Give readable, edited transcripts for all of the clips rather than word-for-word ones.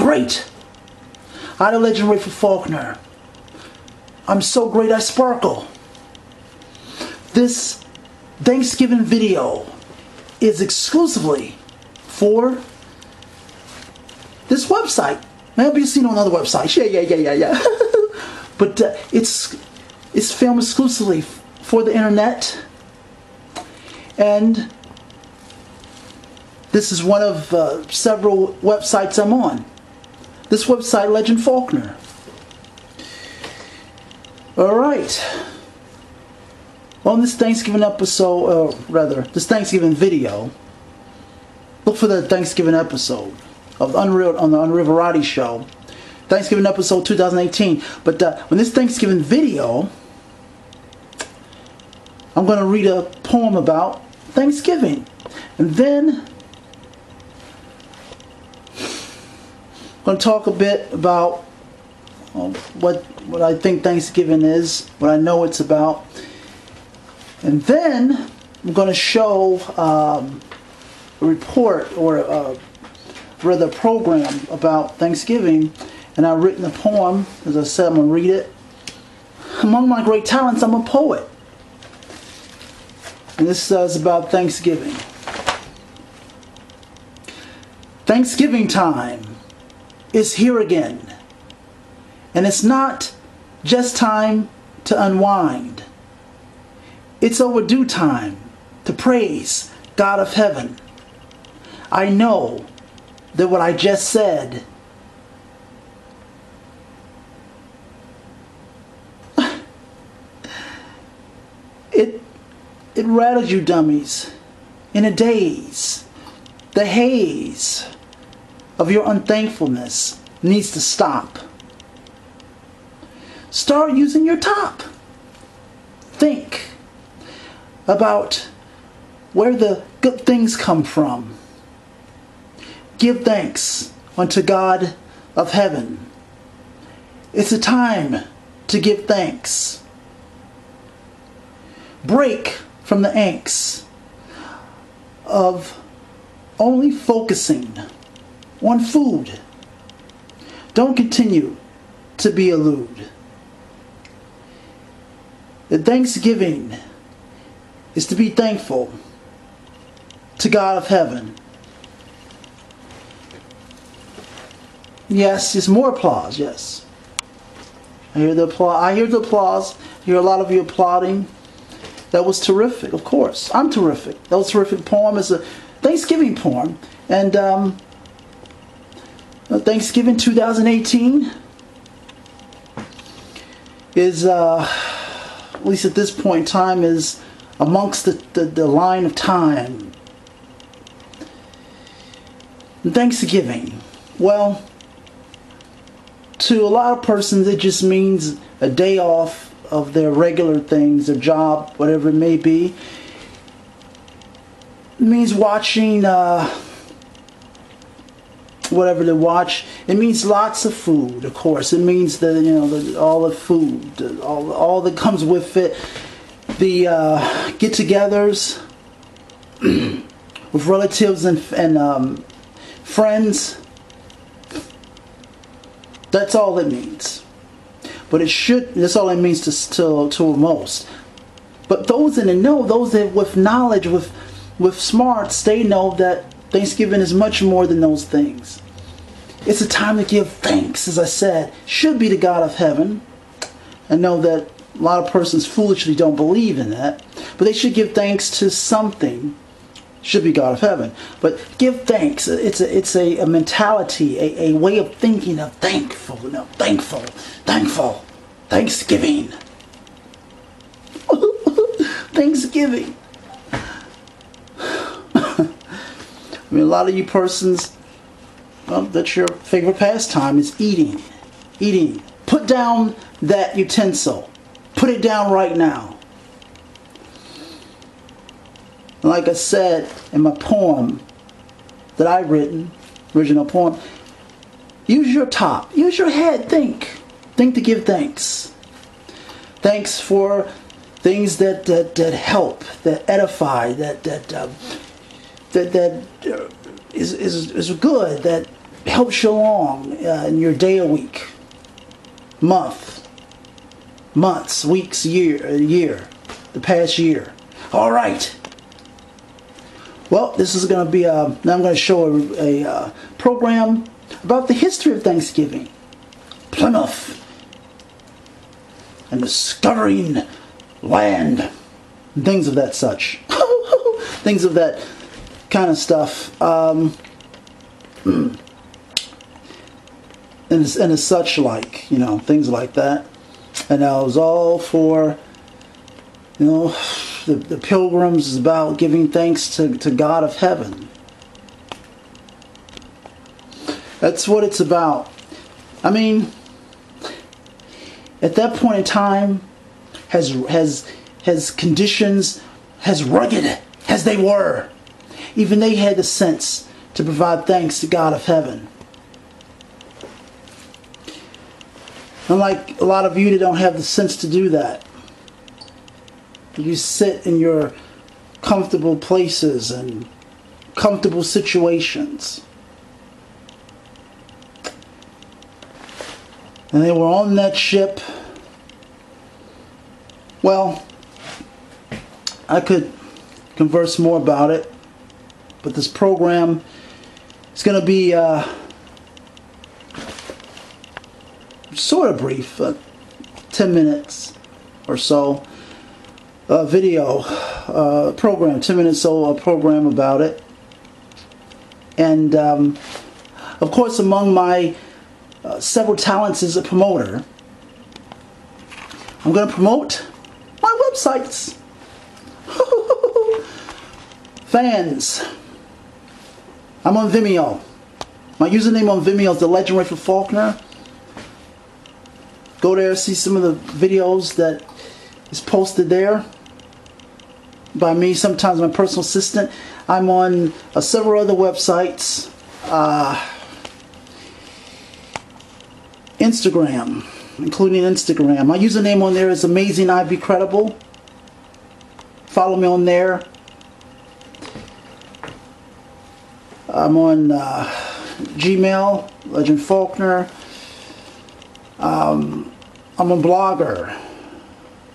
great. I the legend Rayford Faulkner. I'm so great I sparkle. This Thanksgiving video is exclusively for this website. Maybe you've seen it on other websites. Yeah. But it's filmed exclusively for the internet. And this is one of several websites I'm on. This website, Legend Faulkner. Alright. On this Thanksgiving episode, this Thanksgiving video, look for the Thanksgiving episode of the Unreal Variety Show. Thanksgiving episode 2018. But on this Thanksgiving video, I'm going to read a poem about Thanksgiving. And then I'm going to talk a bit about what I think Thanksgiving is, what I know it's about. And then I'm going to show a report or rather a program about Thanksgiving. And I've written a poem. As I said, I'm going to read it. Among my great talents, I'm a poet. And this is about Thanksgiving. Thanksgiving time is here again. And it's not just time to unwind. It's overdue time to praise God of heaven. I know that what I just said it rattles you dummies in a daze. The haze of your unthankfulness needs to stop. Start using your top. Think about where the good things come from. Give thanks unto God of heaven. It's a time to give thanks. Break from the angst of only focusing on food. Don't continue to be elude. The Thanksgiving is to be thankful to God of heaven. Yes, there's more applause, yes. I hear the applause. I hear a lot of you applauding. That was terrific, of course. I'm terrific. That was a terrific poem. It's a Thanksgiving poem. And Thanksgiving 2018 is, at least at this point in time, is amongst the line of time. And Thanksgiving, well, to a lot of persons it just means a day off of their regular things, their job, whatever it may be. It means watching whatever they watch. It means lots of food, of course. It means all the food, all that comes with it. The get-togethers with relatives and friends. That's all it means. But that's all it means to most. But those in the know, those that with knowledge, with smarts, they know that Thanksgiving is much more than those things. It's a time to give thanks, as I said, should be to God of heaven. I know that a lot of persons foolishly don't believe in that, but they should give thanks to something. Should be God of heaven. But give thanks. It's a mentality, a way of thinking of thankful. Thankful. Thanksgiving. Thanksgiving. I mean, a lot of you persons, well, that's your favorite pastime is eating. Eating. Put down that utensil. Put it down right now. Like I said in my poem that I've written, original poem, use your top, use your head, think to give thanks. Thanks for things that help, that edify, that is good, that helps you along in your day or week, months, weeks, year, the past year. All right. Well, this is going to be now I'm going to show a program about the history of Thanksgiving, Plymouth, and discovering land, and things of that such, things of that kind of stuff, and as such, like, you know, things like that. And I was all for, you know, the Pilgrims is about giving thanks to God of heaven. That's what it's about. I mean, at that point in time, has conditions, as rugged as they were, even they had the sense to provide thanks to God of heaven. Unlike a lot of you that don't have the sense to do that. You sit in your comfortable places and comfortable situations. And they were on that ship. Well, I could converse more about it, but this program is going to be sort of brief, 10 minutes or so. Video program, 10 minutes or a program about it. And of course, among my several talents as a promoter, I'm going to promote my websites. Fans, I'm on Vimeo. My username on Vimeo is The Legend Rayford Faulkner. Go there, see some of the videos that is posted there by me, sometimes my personal assistant. I'm on several other websites. Instagram, including Instagram. My username on there is Amazing I Be Credible. Follow me on there. I'm on Gmail, Legend Faulkner. I'm a blogger.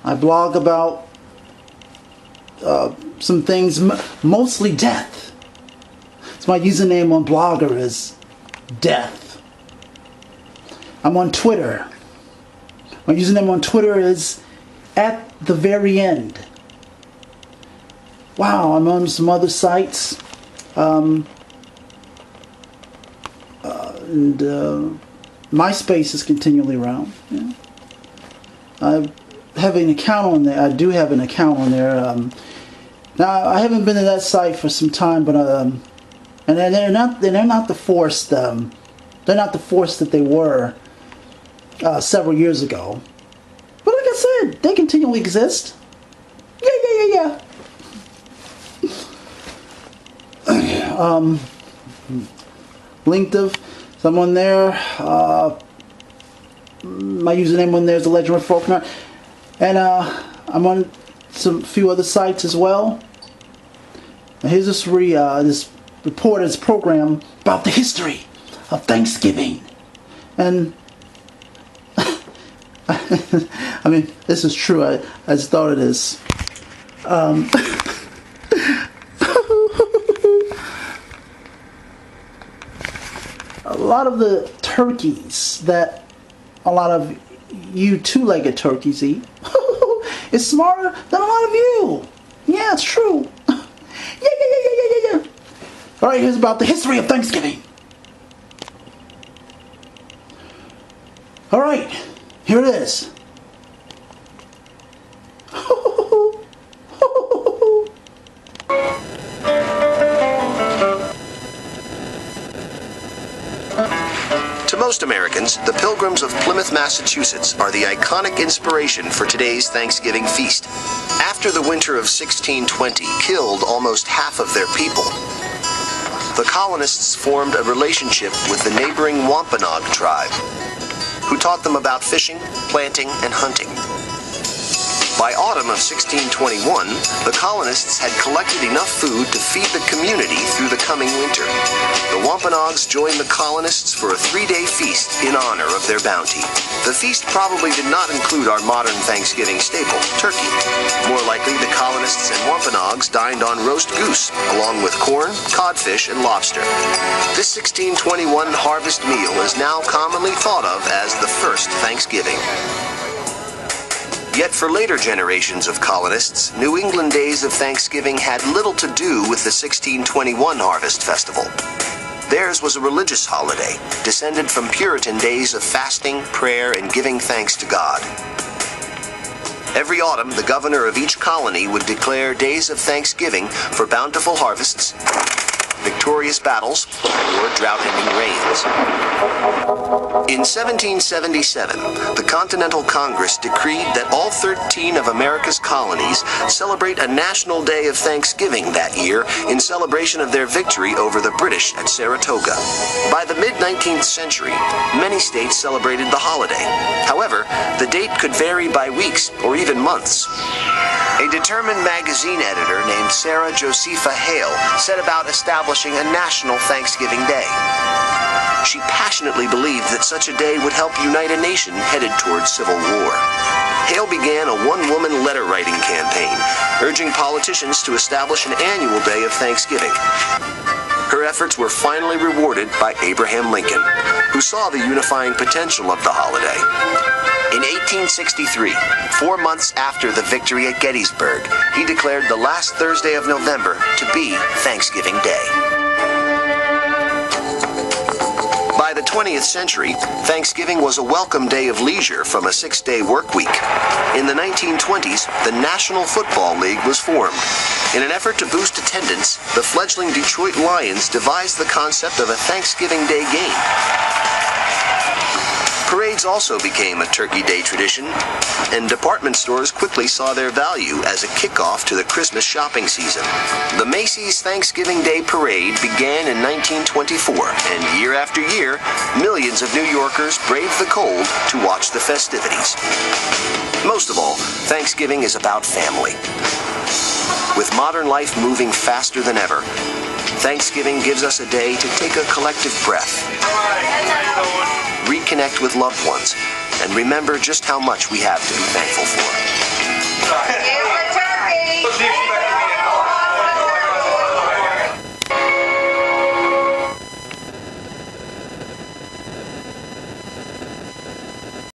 I blog about some things, mostly death. So my username on Blogger is Death. I'm on Twitter. My username on Twitter is At The Very End. Wow, I'm on some other sites. And MySpace is continually around. Yeah. I have an account on there. I do have an account on there. Now I haven't been to that site for some time, but and they're not the force. They're not the force that they were several years ago. But like I said, they continually exist. Yeah. LinkedIn, so I'm on there. My username on there is The Legend of Faulkner, and I'm on some few other sites as well. Now here's this report, this program about the history of Thanksgiving, and I mean, this is true. I just thought of this. A lot of the turkeys that a lot of you two-legged turkeys eat is smarter than a lot of you. Yeah, it's true. Yeah. All right, here's about the history of Thanksgiving. All right, here it is. To most Americans, the Pilgrims of Plymouth, Massachusetts are the iconic inspiration for today's Thanksgiving feast. After the winter of 1620 killed almost half of their people, the colonists formed a relationship with the neighboring Wampanoag tribe, who taught them about fishing, planting, and hunting. By autumn of 1621, the colonists had collected enough food to feed the community through the coming winter. The Wampanoags joined the colonists for a 3-day feast in honor of their bounty. The feast probably did not include our modern Thanksgiving staple, turkey. More likely, the colonists and Wampanoags dined on roast goose, along with corn, codfish, and lobster. This 1621 harvest meal is now commonly thought of as the first Thanksgiving. Yet for later generations of colonists, New England days of Thanksgiving had little to do with the 1621 Harvest Festival. Theirs was a religious holiday, descended from Puritan days of fasting, prayer, and giving thanks to God. Every autumn, the governor of each colony would declare days of thanksgiving for bountiful harvests, victorious battles, or drought-ending rains. In 1777, the Continental Congress decreed that all 13 of America's colonies celebrate a national day of Thanksgiving that year in celebration of their victory over the British at Saratoga. By the mid-19th century, many states celebrated the holiday. However, the date could vary by weeks or even months. A determined magazine editor named Sarah Josepha Hale set about establishing a national Thanksgiving Day. She passionately believed that such a day would help unite a nation headed towards civil war. Hale began a one-woman letter-writing campaign, urging politicians to establish an annual day of Thanksgiving. Her efforts were finally rewarded by Abraham Lincoln, who saw the unifying potential of the holiday. In 1863, 4 months after the victory at Gettysburg, he declared the last Thursday of November to be Thanksgiving Day. By the 20th century, Thanksgiving was a welcome day of leisure from a 6-day work week. In the 1920s, the National Football League was formed. In an effort to boost attendance, the fledgling Detroit Lions devised the concept of a Thanksgiving Day game. Parades also became a Turkey Day tradition, and department stores quickly saw their value as a kickoff to the Christmas shopping season. The Macy's Thanksgiving Day Parade began in 1924, and year after year, millions of New Yorkers braved the cold to watch the festivities. Most of all, Thanksgiving is about family. With modern life moving faster than ever, Thanksgiving gives us a day to take a collective breath, reconnect with loved ones, and remember just how much we have to be thankful for.